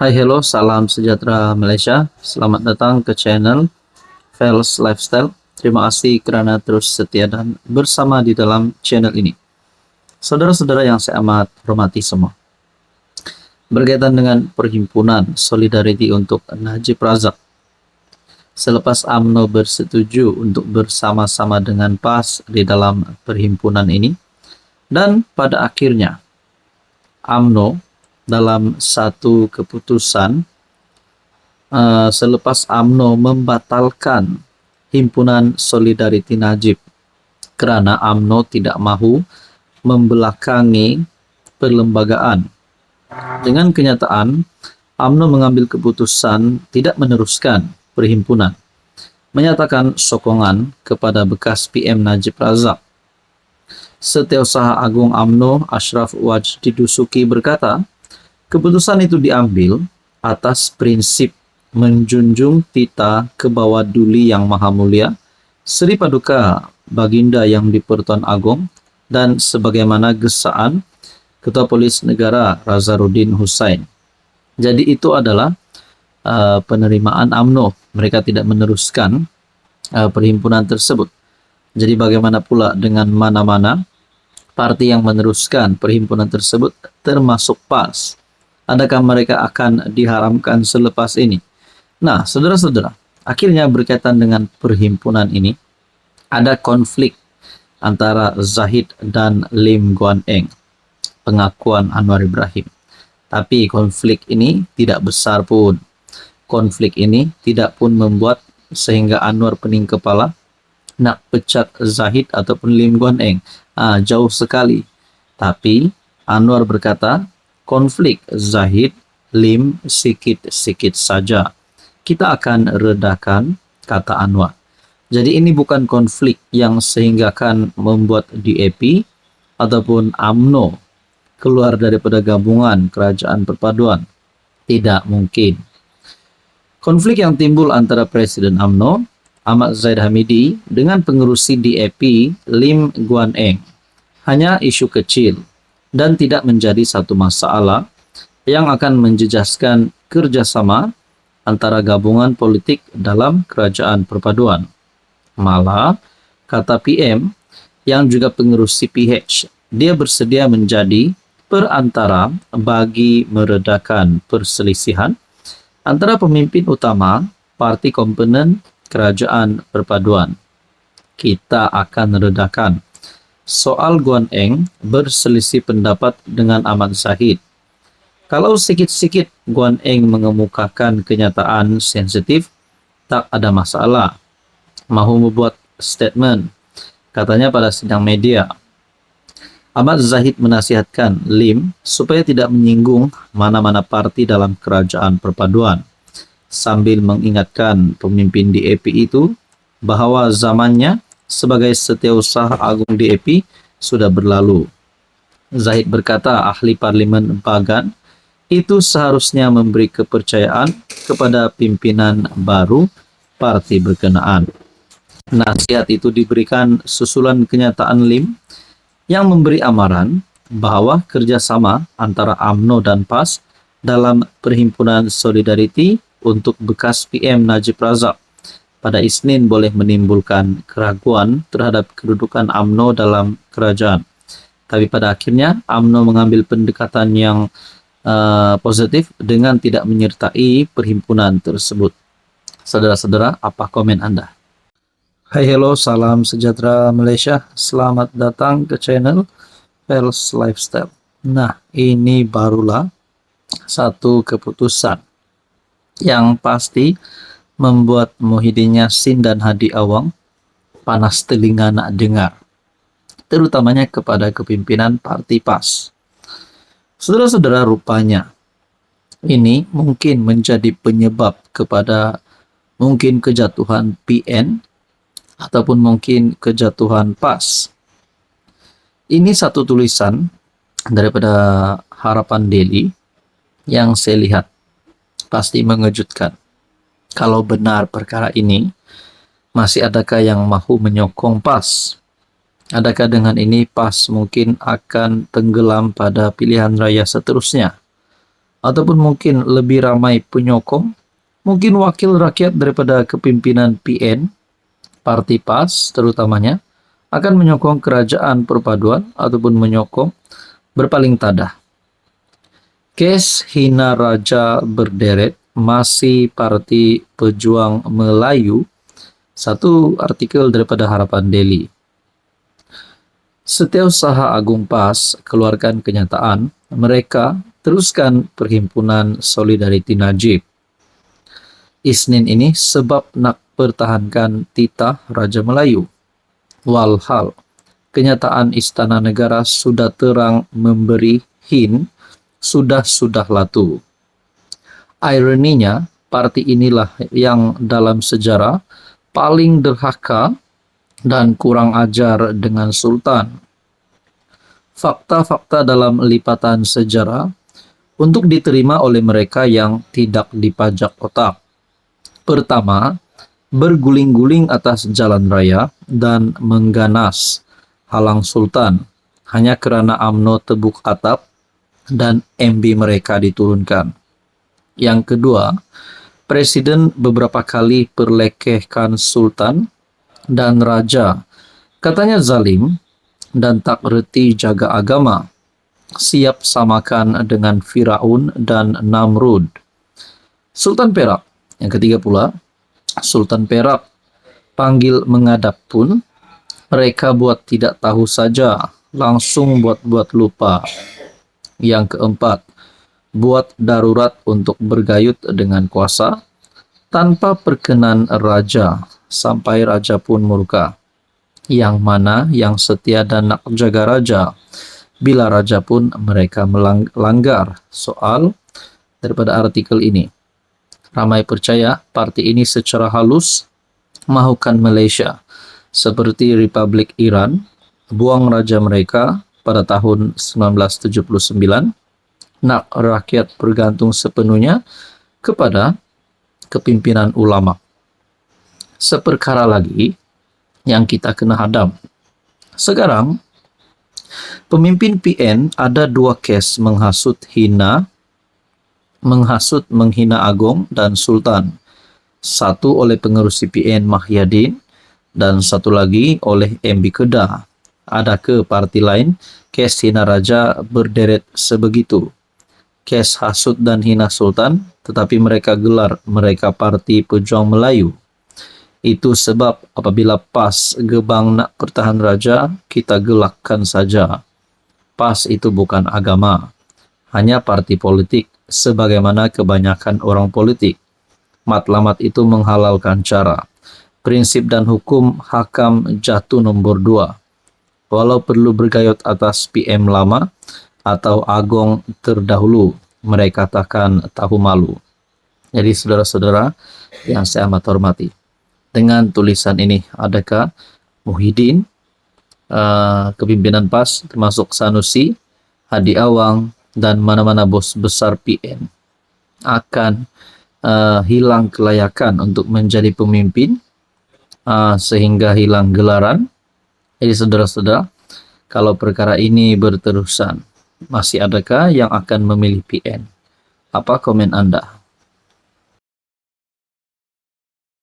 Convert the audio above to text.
Hai, hello, salam sejahtera Malaysia. Selamat datang ke channel Fels Lifestyle. Terima kasih kerana terus setia dan bersama di dalam channel ini. Saudara-saudara yang saya amat hormati semua. Berkaitan dengan Perhimpunan Solidariti untuk Najib Razak. Selepas UMNO bersetuju untuk bersama-sama dengan PAS di dalam perhimpunan ini, dan pada akhirnya UMNO dalam satu keputusan selepas UMNO membatalkan Himpunan Solidariti Najib kerana UMNO tidak mahu membelakangi perlembagaan. Dengan kenyataan, UMNO mengambil keputusan tidak meneruskan perhimpunan, menyatakan sokongan kepada bekas PM Najib Razak. Setiausaha Agung UMNO Ashraf Wajdi Dusuki berkata, keputusan itu diambil atas prinsip menjunjung tita Kebawah-Duli Yang Maha Mulia, Seri Paduka Baginda Yang di-Pertuan Agong, dan sebagaimana gesaan Ketua Polis Negara Razarudin Hussain. Jadi itu adalah penerimaan UMNO. Mereka tidak meneruskan perhimpunan tersebut. Jadi bagaimana pula dengan mana-mana parti yang meneruskan perhimpunan tersebut termasuk PAS? Adakah mereka akan diharamkan selepas ini? Nah, saudara-saudara, akhirnya berkaitan dengan perhimpunan ini, ada konflik antara Zahid dan Lim Guan Eng, pengakuan Anwar Ibrahim. Tapi konflik ini tidak besar pun. Konflik ini tidak pun membuat sehingga Anwar pening kepala nak pecat Zahid ataupun Lim Guan Eng. Jauh sekali. Tapi Anwar berkata, konflik Zahid, Lim sikit-sikit saja. Kita akan redakan, kata Anwar. Jadi ini bukan konflik yang sehingga akan membuat DAP ataupun UMNO keluar daripada gabungan kerajaan perpaduan. Tidak mungkin. Konflik yang timbul antara Presiden UMNO, Ahmad Zahid Hamidi, dengan pengerusi DAP Lim Guan Eng hanya isu kecil dan tidak menjadi satu masalah yang akan menjejaskan kerjasama antara gabungan politik dalam kerajaan perpaduan. Malah, kata PM yang juga pengerusi PH, dia bersedia menjadi perantara bagi meredakan perselisihan antara pemimpin utama parti komponen kerajaan perpaduan. Kita akan redakan. Soal Guan Eng berselisih pendapat dengan Ahmad Zahid. Kalau sikit-sikit Guan Eng mengemukakan kenyataan sensitif, tak ada masalah. Mahu membuat statement, katanya pada sidang media. Ahmad Zahid menasihatkan Lim supaya tidak menyinggung mana-mana parti dalam kerajaan perpaduan, sambil mengingatkan pemimpin DAP itu bahawa zamannya sebagai Setiausaha Agung DAP sudah berlalu. Zahid berkata ahli Parlimen Bagan itu seharusnya memberi kepercayaan kepada pimpinan baru parti berkenaan. Nasihat itu diberikan susulan kenyataan Lim yang memberi amaran bahawa kerjasama antara UMNO dan PAS dalam Perhimpunan Solidariti untuk bekas PM Najib Razak pada Isnin boleh menimbulkan keraguan terhadap kedudukan UMNO dalam kerajaan. Tapi pada akhirnya UMNO mengambil pendekatan yang positif dengan tidak menyertai perhimpunan tersebut. Saudara-saudara, apa komen Anda? Hai, hello, salam sejahtera Malaysia. Selamat datang ke channel Fels Lifestyle. Nah, ini barulah satu keputusan yang pasti membuat Muhyiddin Yassin dan Hadi Awang panas telinga nak dengar, terutamanya kepada kepimpinan parti PAS. Saudara-saudara, rupanya ini mungkin menjadi penyebab kepada mungkin kejatuhan PN ataupun mungkin kejatuhan PAS. Ini satu tulisan daripada Harapan Daily yang saya lihat pasti mengejutkan. Kalau benar perkara ini, masih adakah yang mahu menyokong PAS? Adakah dengan ini PAS mungkin akan tenggelam pada pilihan raya seterusnya? ataupun mungkin lebih ramai penyokong, mungkin wakil rakyat daripada kepimpinan PN, Parti PAS terutamanya, akan menyokong kerajaan perpaduan ataupun menyokong berpaling tadah. Kes hina raja berderet masih Parti Pejuang Melayu, satu artikel daripada Harapan Daily. Setiausaha Agung PAS keluarkan kenyataan mereka teruskan Perhimpunan Solidariti Najib. Isnin ini sebab nak pertahankan titah Raja Melayu. Walhal, kenyataan Istana Negara sudah terang memberi hin sudah latu. Ironinya, parti inilah yang dalam sejarah paling derhaka dan kurang ajar dengan Sultan. Fakta-fakta dalam lipatan sejarah untuk diterima oleh mereka yang tidak dipajak otak. Pertama, berguling-guling atas jalan raya dan mengganas halang Sultan hanya kerana UMNO tebuk atap dan MB mereka diturunkan. Yang kedua, Presiden beberapa kali perlekehkan Sultan dan Raja. Katanya zalim dan tak reti jaga agama. Siap samakan dengan Firaun dan Namrud. Sultan Perak. Yang ketiga pula, Sultan Perak panggil menghadap pun mereka buat tidak tahu saja, langsung buat lupa. Yang keempat, buat darurat untuk bergayut dengan kuasa tanpa perkenan raja, sampai raja pun murka. Yang mana yang setia dan nak jaga raja, bila raja pun mereka melanggar. Soal daripada artikel ini. Ramai percaya parti ini secara halus mahukan Malaysia seperti Republik Iran buang raja mereka pada tahun 1979, nak rakyat bergantung sepenuhnya kepada kepimpinan ulama. Seperkara lagi yang kita kena hadam. Sekarang, pemimpin PN ada 2 kes menghina Agong dan Sultan. Satu oleh pengerusi PN Mahyadin dan satu lagi oleh MB Kedah. Ada ke parti lain kes hina raja berderet sebegitu. Kes hasut dan hina Sultan, tetapi mereka gelar mereka Parti Pejuang Melayu. Itu sebab apabila PAS gebang nak pertahan raja, kita gelakkan saja. PAS itu bukan agama, hanya parti politik sebagaimana kebanyakan orang politik. Matlamat itu menghalalkan cara. Prinsip dan hukum hakam jatuh nombor 2. Walau perlu bergayut atas PM lama atau Agong terdahulu, mereka takkan tahu malu. Jadi saudara-saudara yang saya amat hormati, dengan tulisan ini, adakah Muhyiddin, kepimpinan PAS termasuk Sanusi, Hadi Awang, dan mana-mana bos besar PN akan hilang kelayakan untuk menjadi pemimpin sehingga hilang gelaran? Jadi saudara-saudara, kalau perkara ini berterusan, masih adakah yang akan memilih PN? Apa komen Anda?